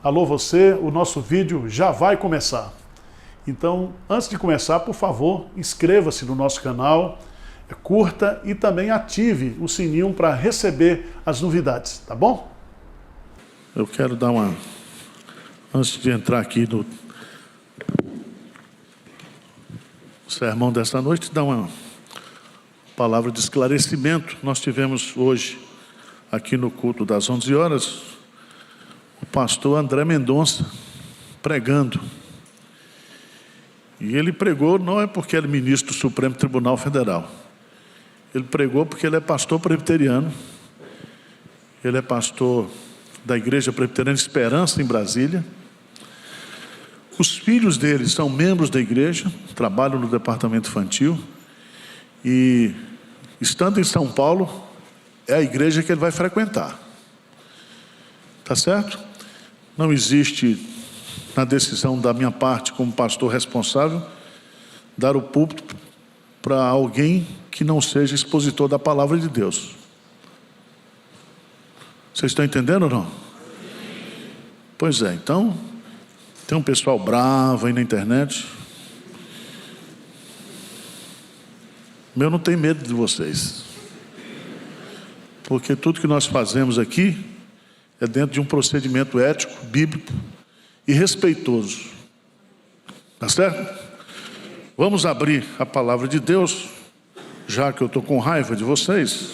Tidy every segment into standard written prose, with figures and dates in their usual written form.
Alô você, o nosso vídeo já vai começar. Então, antes de começar, por favor, inscreva-se no nosso canal, curta e também ative o sininho para receber as novidades, tá bom? Eu quero dar uma... Antes de entrar aqui no sermão desta noite, dar uma palavra de esclarecimento. Nós tivemos hoje, aqui no culto das 11 horas, o pastor André Mendonça pregando. E ele pregou não é porque ele é ministro do Supremo Tribunal Federal. Ele pregou porque ele é pastor presbiteriano. Ele é pastor da Igreja Presbiteriana Esperança, em Brasília. Os filhos dele são membros da igreja, trabalham no departamento infantil. E, estando em São Paulo, é a igreja que ele vai frequentar. Tá certo? Não existe, na decisão da minha parte, como pastor responsável, dar o púlpito para alguém que não seja expositor da palavra de Deus. Vocês estão entendendo ou não? Pois é, então, tem um pessoal bravo aí na internet. Eu não tenho medo de vocês. Porque tudo que nós fazemos aqui é dentro de um procedimento ético, bíblico e respeitoso. Tá certo? Vamos abrir a palavra de Deus, já que eu estou com raiva de vocês.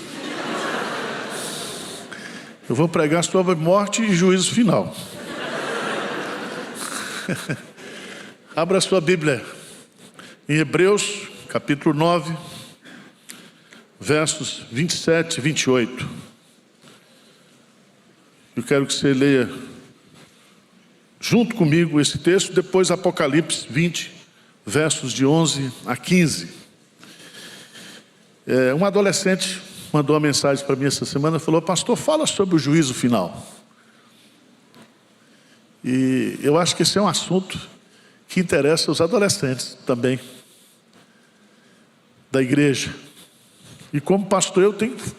Eu vou pregar sobre morte e juízo final. Abra sua Bíblia em Hebreus, capítulo 9, versos 27 e 28. Eu quero que você leia junto comigo esse texto, depois Apocalipse 20, versos de 11 a 15. Um adolescente mandou uma mensagem para mim essa semana, falou: pastor, fala sobre o juízo final. E eu acho que esse é um assunto que interessa os adolescentes também, da igreja. E como pastor eu tenho que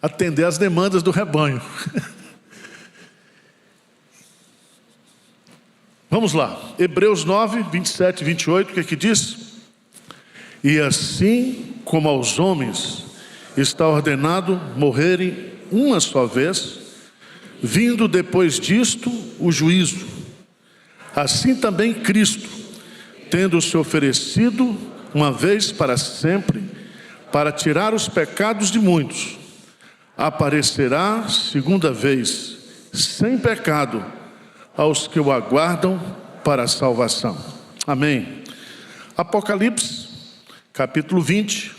atender às demandas do rebanho. Vamos lá, Hebreus 9, 27 e 28, o que é que diz? E assim como aos homens está ordenado morrerem uma só vez, vindo depois disto o juízo, assim também Cristo, tendo se oferecido uma vez para sempre, para tirar os pecados de muitos, aparecerá segunda vez, sem pecado, aos que o aguardam para a salvação. Amém. Apocalipse, capítulo 20,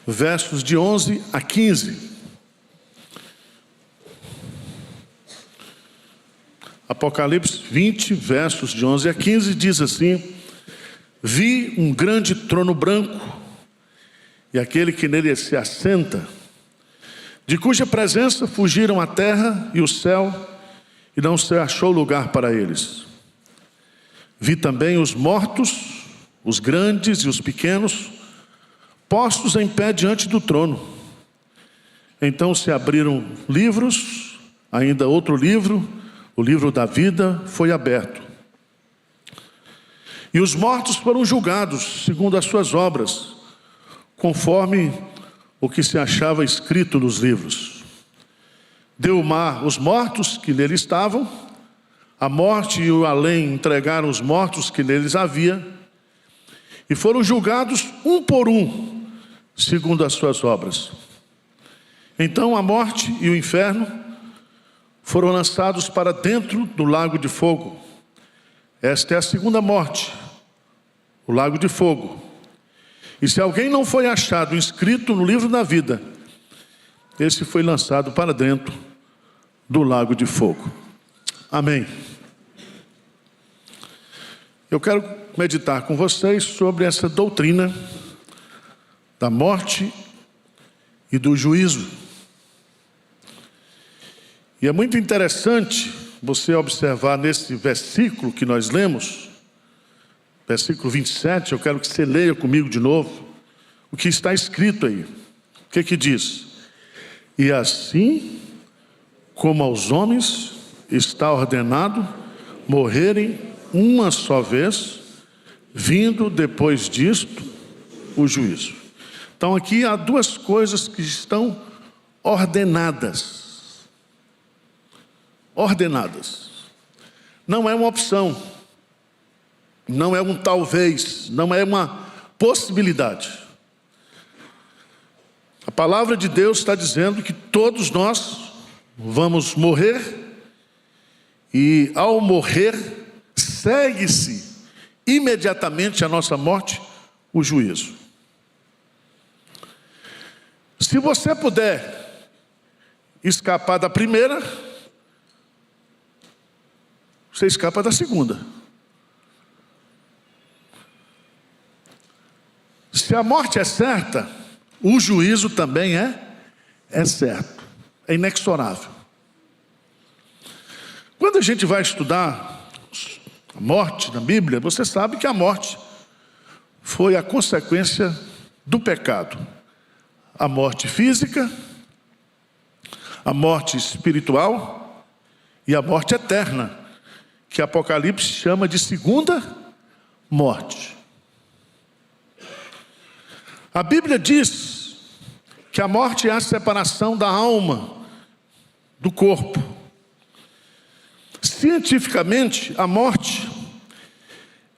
versos de 11 a 15. Apocalipse 20, versos de 11 a 15, diz assim: vi um grande trono branco, e aquele que nele se assenta, de cuja presença fugiram a terra e o céu, e não se achou lugar para eles. Vi também os mortos, os grandes e os pequenos, postos em pé diante do trono. Então se abriram livros, ainda outro livro, o livro da vida, foi aberto. E os mortos foram julgados segundo as suas obras, conforme o que se achava escrito nos livros. Deu o mar os mortos que nele estavam, a morte e o além entregaram os mortos que neles havia, e foram julgados um por um, segundo as suas obras. Então a morte e o inferno foram lançados para dentro do lago de fogo. Esta é a segunda morte, o lago de fogo. E se alguém não foi achado inscrito no livro da vida, esse foi lançado para dentro do lago de fogo. Amém. Eu quero meditar com vocês sobre essa doutrina da morte e do juízo. E é muito interessante você observar nesse versículo que nós lemos, versículo 27, eu quero que você leia comigo de novo, o que está escrito aí. O que que diz? E assim como aos homens está ordenado morrerem uma só vez, vindo depois disto o juízo. Então aqui há duas coisas que estão ordenadas. Ordenadas. Não é uma opção, não é um talvez, não é uma possibilidade. A palavra de Deus está dizendo que todos nós vamos morrer, e ao morrer, segue-se imediatamente à nossa morte o juízo. Se você puder escapar da primeira, você escapa da segunda. Se a morte é certa, o juízo também é certo, é inexorável. Quando a gente vai estudar a morte na Bíblia, você sabe que a morte foi a consequência do pecado. A morte física, a morte espiritual e a morte eterna, que Apocalipse chama de segunda morte. A Bíblia diz que a morte é a separação da alma do corpo. Cientificamente, a morte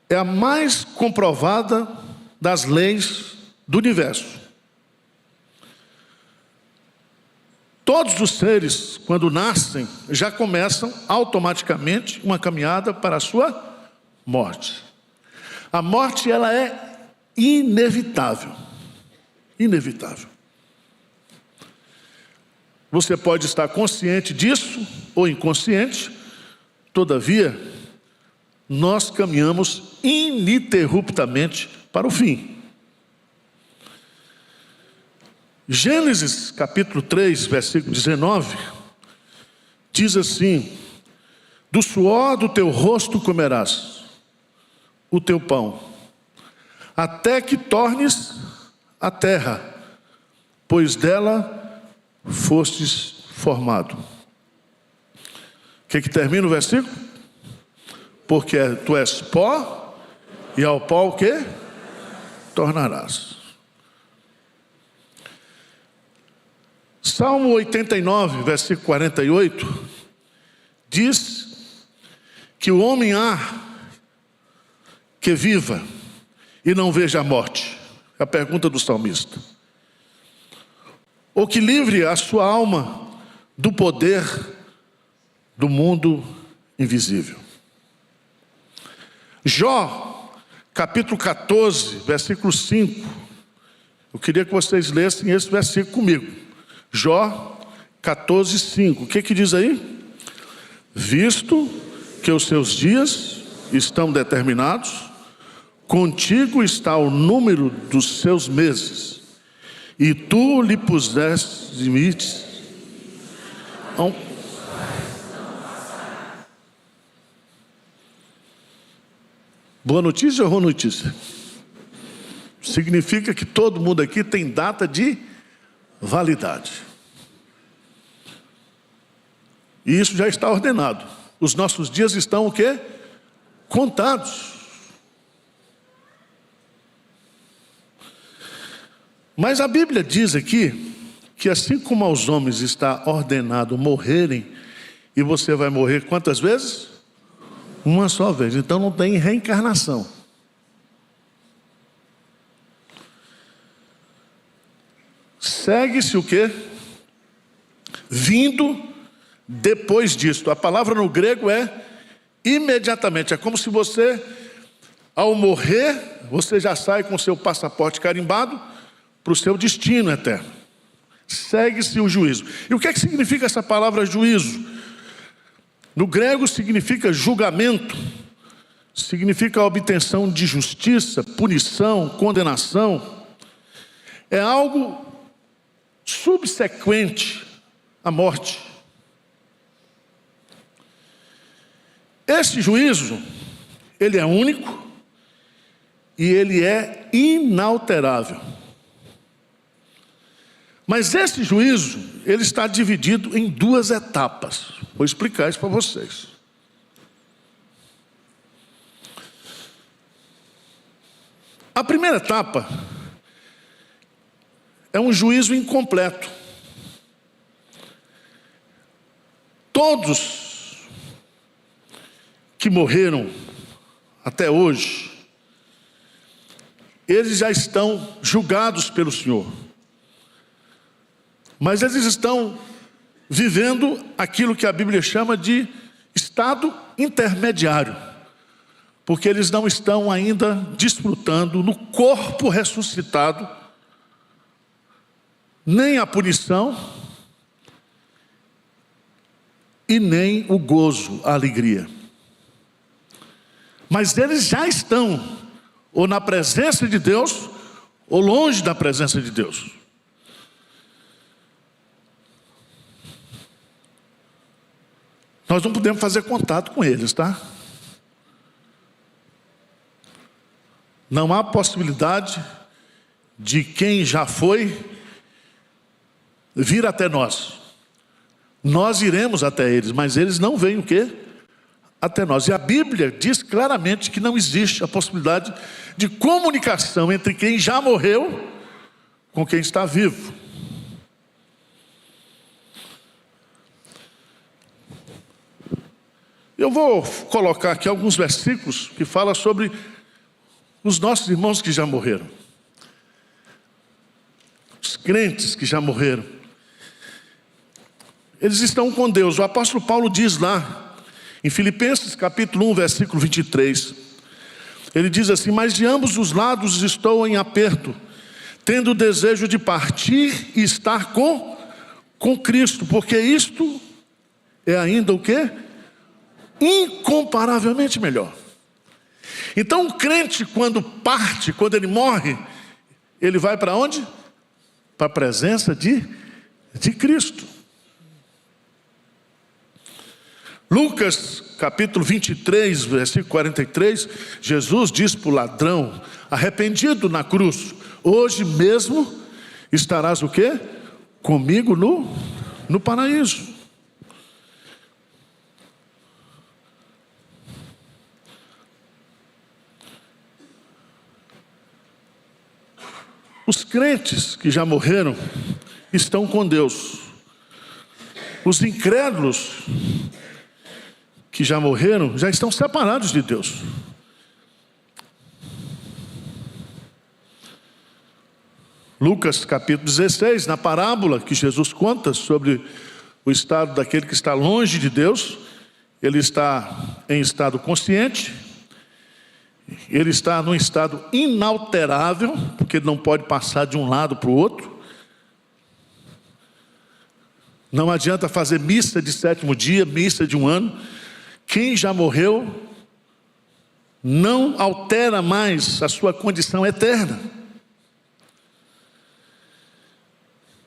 é a mais comprovada das leis do universo. Todos os seres, quando nascem, já começam automaticamente uma caminhada para a sua morte. A morte, ela é inevitável. Inevitável. Você pode estar consciente disso ou inconsciente, todavia, nós caminhamos ininterruptamente para o fim. Gênesis capítulo 3, versículo 19, diz assim: do suor do teu rosto comerás o teu pão, até que tornes a terra, pois dela fostes formado. O que termina o versículo? Porque tu és pó, e ao pó o que? Tornarás. Salmo 89, versículo 48, diz que o homem há que viva e não veja a morte. É a pergunta do salmista. Ou que livre a sua alma do poder do mundo invisível. Jó, capítulo 14, versículo 5. Eu queria que vocês lessem esse versículo comigo. Jó 14, 5. O que diz aí? Visto que os seus dias estão determinados, contigo está o número dos seus meses, e tu lhe puseste limites. Boa notícia ou ruim notícia? Significa que todo mundo aqui tem data de validade. E isso já está ordenado. Os nossos dias estão o quê? Contados. Mas a Bíblia diz aqui que assim como aos homens está ordenado morrerem, e você vai morrer quantas vezes? Uma só vez. Então não tem reencarnação. Segue-se o quê? Vindo depois disto. A palavra no grego é imediatamente. É como se você, ao morrer, você já sai com o seu passaporte carimbado para o seu destino eterno. Segue-se o juízo. E o que significa essa palavra juízo? No grego significa julgamento, significa a obtenção de justiça, punição, condenação. É algo subsequente à morte. Esse juízo, ele é único e ele é inalterável. Mas esse juízo, ele está dividido em duas etapas. Vou explicar isso para vocês. A primeira etapa é um juízo incompleto. Todos que morreram até hoje, eles já estão julgados pelo Senhor. Mas eles estão vivendo aquilo que a Bíblia chama de estado intermediário. Porque eles não estão ainda desfrutando no corpo ressuscitado nem a punição e nem o gozo, a alegria. Mas eles já estão ou na presença de Deus ou longe da presença de Deus. Nós não podemos fazer contato com eles, tá? Não há possibilidade de quem já foi vir até nós. Nós iremos até eles, mas eles não vêm o quê? Até nós. E a Bíblia diz claramente que não existe a possibilidade de comunicação entre quem já morreu com quem está vivo. Eu vou colocar aqui alguns versículos que falam sobre os nossos irmãos que já morreram. Os crentes que já morreram. Eles estão com Deus. O apóstolo Paulo diz lá, em Filipenses capítulo 1, versículo 23. Ele diz assim: mas de ambos os lados estou em aperto, tendo o desejo de partir e estar com Cristo, porque isto é ainda o quê? Incomparavelmente melhor. Então o crente, quando parte, quando ele morre, ele vai para onde? Para a presença de Cristo. Lucas capítulo 23, versículo 43, Jesus diz para o ladrão arrependido na cruz: hoje mesmo estarás o quê? Comigo no paraíso. Os crentes que já morreram estão com Deus. Os incrédulos que já morreram já estão separados de Deus. Lucas capítulo 16, na parábola que Jesus conta sobre o estado daquele que está longe de Deus, ele está em estado consciente, ele está num estado inalterável, porque ele não pode passar de um lado para o outro. Não adianta fazer missa de sétimo dia, missa de um ano. Quem já morreu não altera mais a sua condição eterna.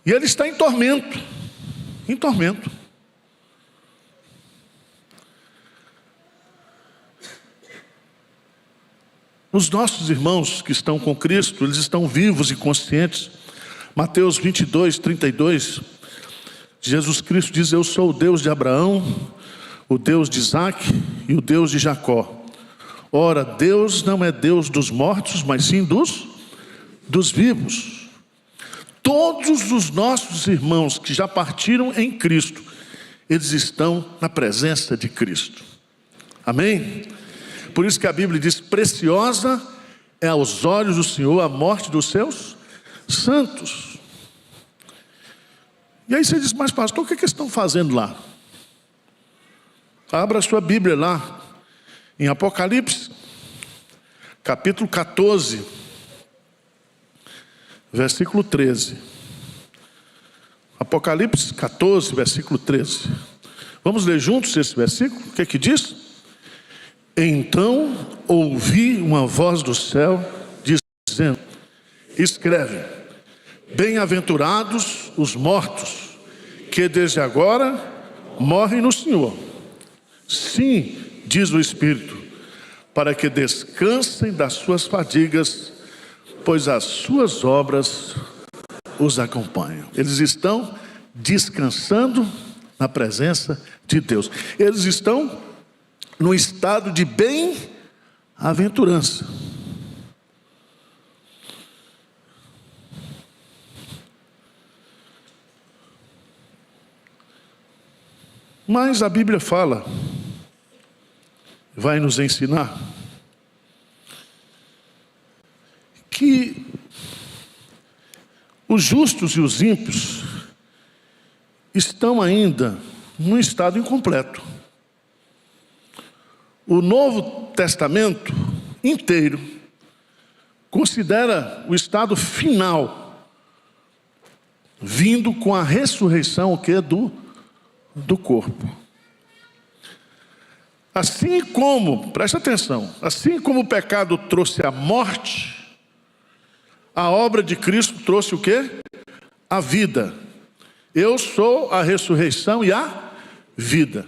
E ele está em tormento, em tormento. Os nossos irmãos que estão com Cristo, eles estão vivos e conscientes. Mateus 22, 32, Jesus Cristo diz: eu sou o Deus de Abraão, o Deus de Isaac e o Deus de Jacó. Ora, Deus não é Deus dos mortos, mas sim dos vivos. Todos os nossos irmãos que já partiram em Cristo, eles estão na presença de Cristo. Amém? Por isso que a Bíblia diz: preciosa é aos olhos do Senhor a morte dos seus santos. E aí você diz: mas pastor, o que eles estão fazendo lá? Abra a sua Bíblia lá, em Apocalipse, capítulo 14, versículo 13. Apocalipse 14, versículo 13. Vamos ler juntos esse versículo? O que é que diz? Então ouvi uma voz do céu dizendo: escreve, bem-aventurados os mortos, que desde agora morrem no Senhor. Sim, diz o Espírito, para que descansem das suas fadigas, pois as suas obras os acompanham. Eles estão descansando na presença de Deus. Eles estão no estado de bem-aventurança. Mas a Bíblia fala, vai nos ensinar, que os justos e os ímpios estão ainda num estado incompleto. O Novo Testamento inteiro considera o estado final, vindo com a ressurreição do corpo. Assim como, preste atenção, assim como o pecado trouxe a morte, a obra de Cristo trouxe o quê? A vida. Eu sou a ressurreição e a vida.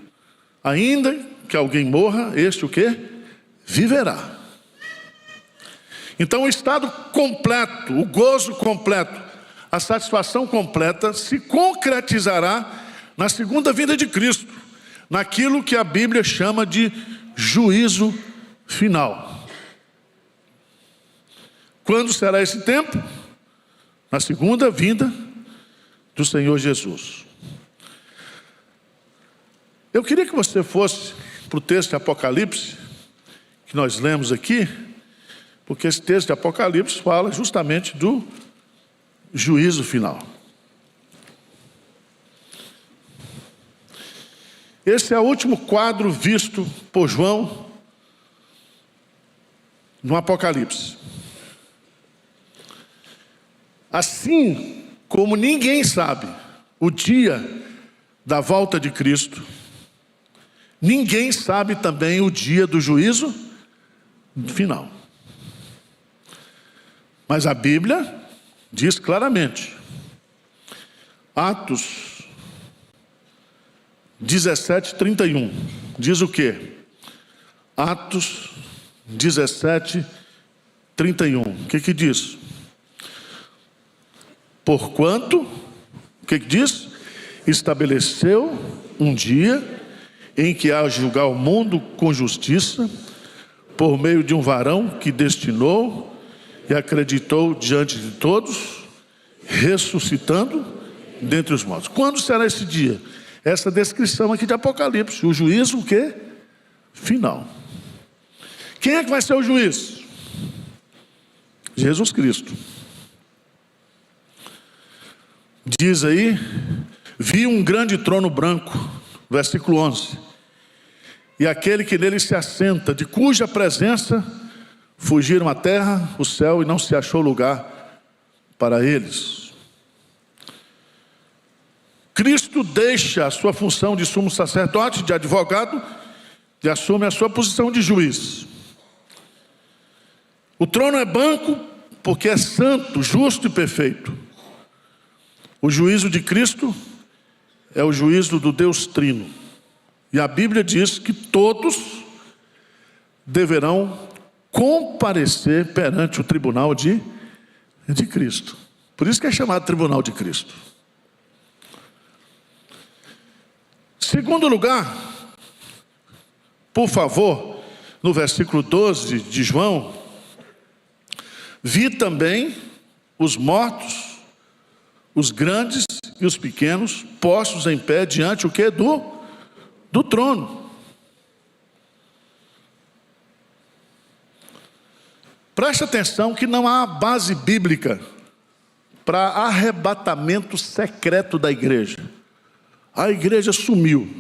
Ainda que alguém morra, este o quê? Viverá. Então o estado completo, o gozo completo, a satisfação completa se concretizará na segunda vinda de Cristo, naquilo que a Bíblia chama de juízo final. Quando será esse tempo? Na segunda vinda do Senhor Jesus. Eu queria que você fosse para o texto de Apocalipse, que nós lemos aqui, porque esse texto de Apocalipse fala justamente do juízo final. Esse é o último quadro visto por João no Apocalipse. Assim como ninguém sabe o dia da volta de Cristo, ninguém sabe também o dia do juízo final. Mas a Bíblia diz claramente, Atos 17:31, diz o quê? Atos 17:31, o que diz? Porquanto, o que diz? Estabeleceu um dia em que há de julgar o mundo com justiça, por meio de um varão que destinou e acreditou diante de todos, ressuscitando dentre os mortos. Quando será esse dia? Essa descrição aqui de Apocalipse, o juízo o quê? Final. Quem é que vai ser o juiz? Jesus Cristo. Diz aí, vi um grande trono branco, versículo 11, e aquele que nele se assenta, de cuja presença fugiram a terra, o céu, e não se achou lugar para eles. Cristo deixa a sua função de sumo sacerdote, de advogado, e assume a sua posição de juiz. O trono é branco porque é santo, justo e perfeito. O juízo de Cristo é o juízo do Deus Trino. E a Bíblia diz que todos deverão comparecer perante o tribunal de Cristo. Por isso que é chamado tribunal de Cristo. Segundo lugar, por favor, no versículo 12 de João, vi também os mortos, os grandes e os pequenos, postos em pé diante o quê? Do trono. Preste atenção que não há base bíblica para arrebatamento secreto da igreja. A igreja sumiu.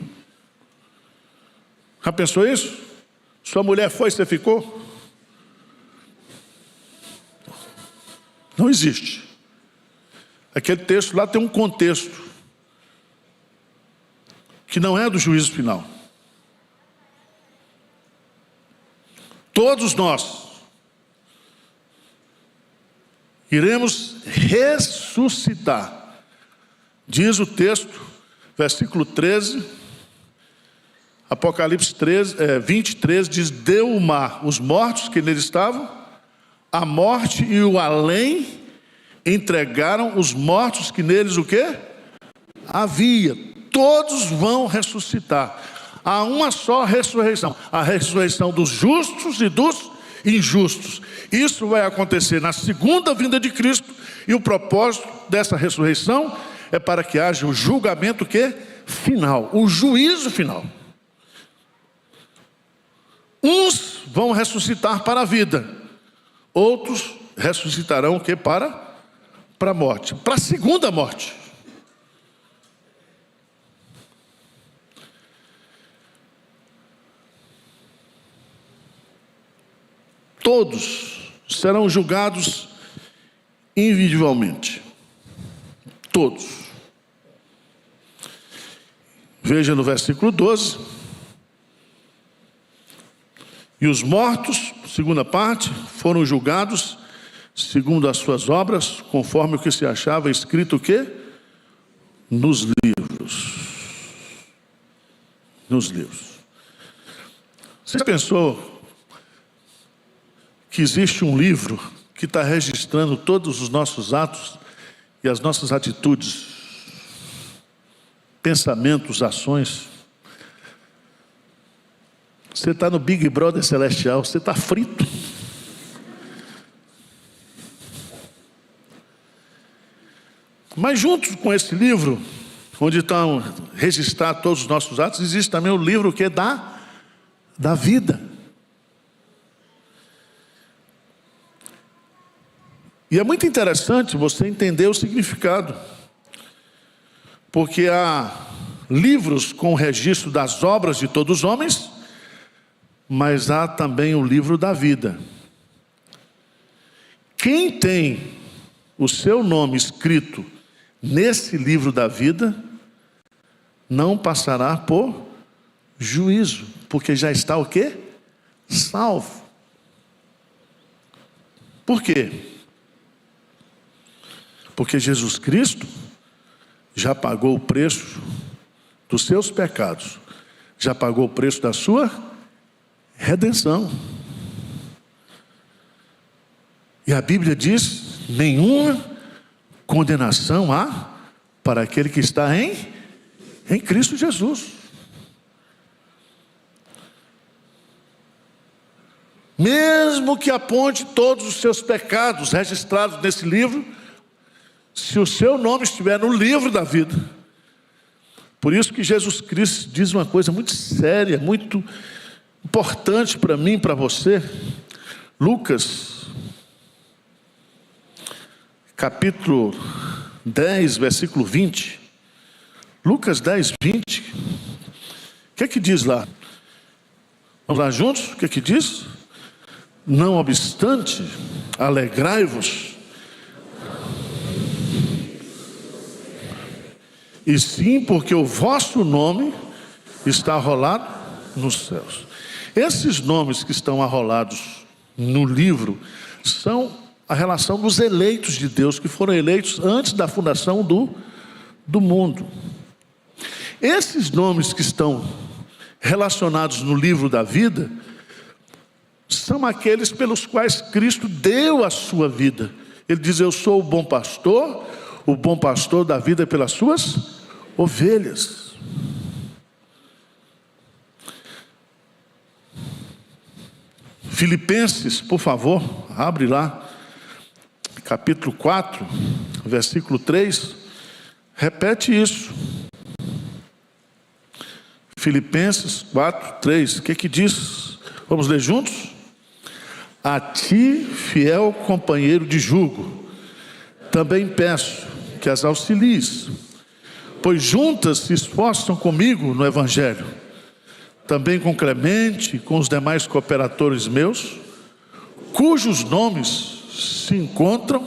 Já pensou isso? Sua mulher foi, você ficou? Não existe. Aquele texto lá tem um contexto que não é do juízo final. Todos nós iremos ressuscitar. Diz o texto, versículo 13, Apocalipse 23, diz: deu o mar os mortos que nele estavam, a morte e o além entregaram os mortos que neles o quê? Havia. todos vão ressuscitar. Há uma só ressurreição, a ressurreição dos justos e dos injustos. Isso vai acontecer na segunda vinda de Cristo, e o propósito dessa ressurreição é para que haja o julgamento final, o juízo final. Uns vão ressuscitar para a vida, outros ressuscitarão para a morte, para a segunda morte. Todos serão julgados individualmente. Todos. Veja no versículo 12. E os mortos, segunda parte, foram julgados segundo as suas obras, conforme o que se achava escrito nos livros. Nos livros. Você pensou que existe um livro que está registrando todos os nossos atos e as nossas atitudes, pensamentos, ações? Você está no Big Brother celestial, você está frito. Mas junto com esse livro, onde estão registrados todos os nossos atos, existe também o livro que é da vida. E é muito interessante você entender o significado, porque há livros com o registro das obras de todos os homens, mas há também o livro da vida. Quem tem o seu nome escrito nesse livro da vida, não passará por juízo, porque já está salvo. Por quê? Porque Jesus Cristo já pagou o preço dos seus pecados, já pagou o preço da sua redenção. E a Bíblia diz: nenhuma condenação há para aquele que está em Cristo Jesus. Mesmo que aponte todos os seus pecados registrados nesse livro, se o seu nome estiver no livro da vida. Por isso que Jesus Cristo diz uma coisa muito séria, muito importante para mim e para você. Lucas, capítulo 10, versículo 20. Lucas 10, 20. O que diz lá? Vamos lá juntos? O que diz? Não obstante, alegrai-vos, e sim porque o vosso nome está arrolado nos céus. Esses nomes que estão arrolados no livro são a relação dos eleitos de Deus, que foram eleitos antes da fundação do mundo. Esses nomes que estão relacionados no livro da vida são aqueles pelos quais Cristo deu a sua vida. Ele diz: eu sou o bom pastor dá vida pelas suas ovelhas. Filipenses, por favor, abre lá, capítulo 4, versículo 3, repete isso. Filipenses 4, 3, o que diz? Vamos ler juntos? A ti, fiel companheiro de jugo, também peço que as auxilies, pois juntas se esforçam comigo no Evangelho, também com Clemente, com os demais cooperadores meus, cujos nomes se encontram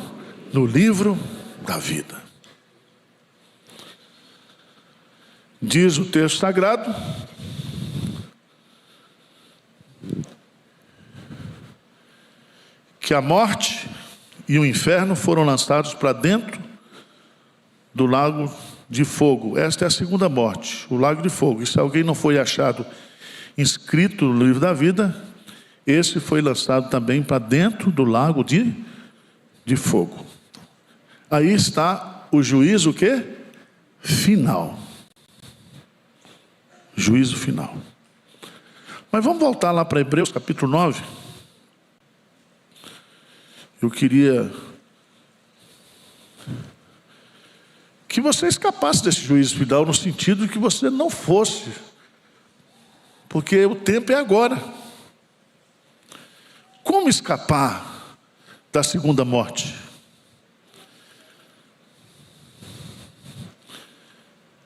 no livro da vida. Diz o texto sagrado que a morte e o inferno foram lançados para dentro do lago de fogo. Esta é a segunda morte, o lago de fogo. E se alguém não foi achado inscrito no livro da vida, esse foi lançado também para dentro do lago de fogo. Aí está o juízo final. juízo final. Mas vamos voltar lá para Hebreus capítulo 9. Eu queria que você escapasse desse juízo final, no sentido de que você não fosse, porque o tempo é agora. Como escapar da segunda morte?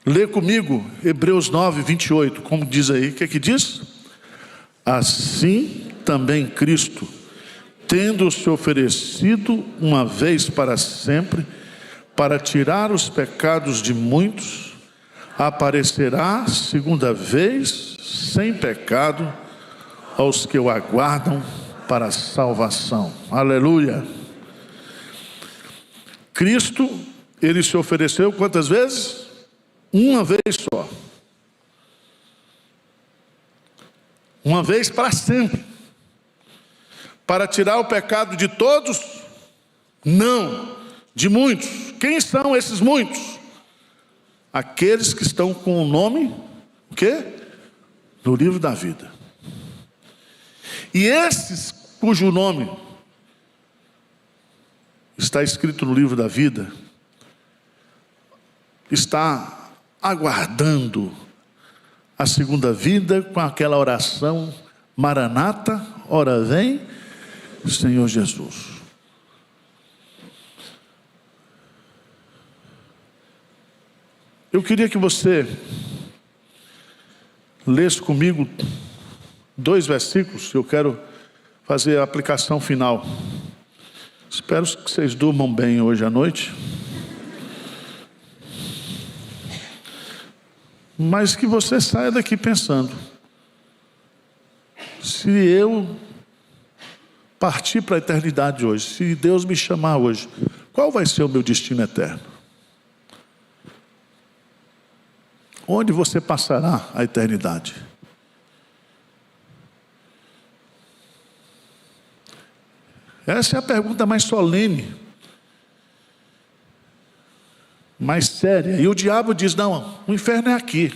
Lê comigo Hebreus 9, 28, como diz aí, o que é que diz? Assim também Cristo, tendo se oferecido uma vez para sempre, para tirar os pecados de muitos, aparecerá segunda vez, sem pecado, aos que o aguardam para a salvação. Aleluia! Cristo, ele se ofereceu quantas vezes? Uma vez só. Uma vez para sempre. Para tirar o pecado de todos? Não, de muitos. Quem são esses muitos? Aqueles que estão com o nome, o quê? No livro da vida. E esses cujo nome está escrito no livro da vida, está aguardando a segunda vida com aquela oração: Maranata, ora vem, Senhor Jesus. Eu queria que você lesse comigo 2 versículos. Eu quero fazer a aplicação final. Espero que vocês durmam bem hoje à noite, mas que você saia daqui pensando: se eu partir para a eternidade hoje, se Deus me chamar hoje, qual vai ser o meu destino eterno? Onde você passará a eternidade? Essa é a pergunta mais solene, mais séria. E o diabo diz: não, o inferno é aqui.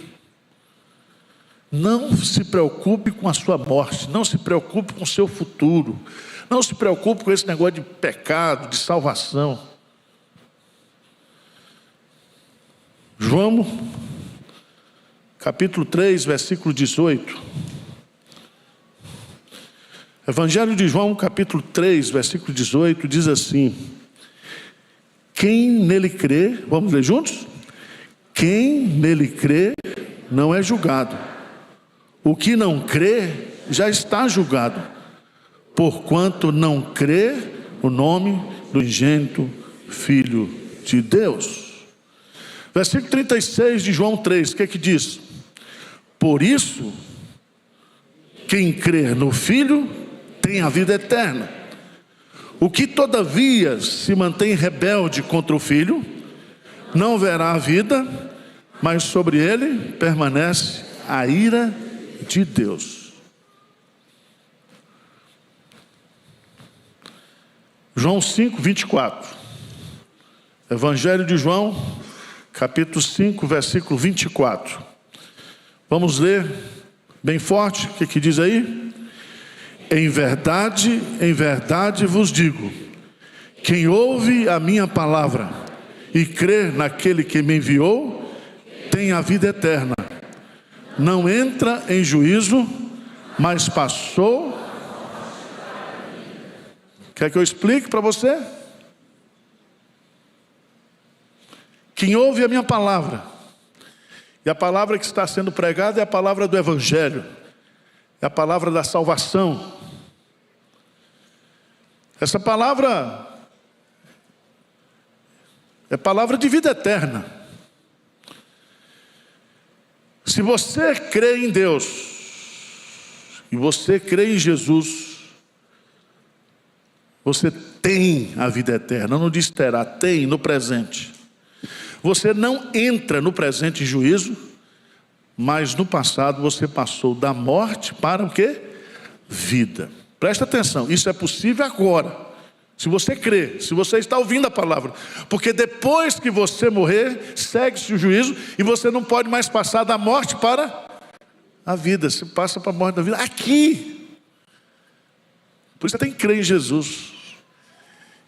Não se preocupe com a sua morte, não se preocupe com o seu futuro, não se preocupe com esse negócio de pecado, de salvação. João, capítulo 3, versículo 18. Evangelho de João, capítulo 3, versículo 18, diz assim: quem nele crê, vamos ler juntos? Quem nele crê não é julgado. O que não crê já está julgado, porquanto não crê o nome do unigênito Filho de Deus. Versículo 36 de João 3, o que é que diz? Por isso, quem crer no Filho tem a vida eterna. O que todavia se mantém rebelde contra o Filho, não verá a vida, mas sobre ele permanece a ira de Deus. João 5, 24. Evangelho de João, capítulo 5, versículo 24. Vamos ler bem forte, o que diz aí? Em verdade vos digo, quem ouve a minha palavra e crê naquele que me enviou, tem a vida eterna. Não entra em juízo, mas passou. Quer que eu explique para você? Quem ouve a minha palavra, e a palavra que está sendo pregada é a palavra do Evangelho, é a palavra da salvação. Essa palavra é palavra de vida eterna. Se você crê em Deus, e você crê em Jesus, você tem a vida eterna. Eu não disse terá, tem no presente. Você não entra no presente em juízo, mas no passado você passou da morte para o quê? Vida. Presta atenção, isso é possível agora, se você crê, se você está ouvindo a palavra, porque depois que você morrer, segue-se o juízo, e você não pode mais passar da morte para a vida, você passa para a morte da vida aqui. Por isso você tem que crer em Jesus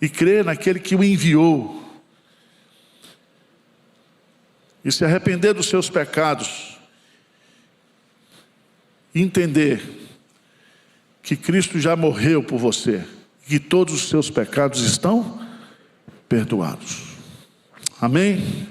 e crer naquele que o enviou, e se arrepender dos seus pecados, e entender que Cristo já morreu por você, que todos os seus pecados estão perdoados. Amém?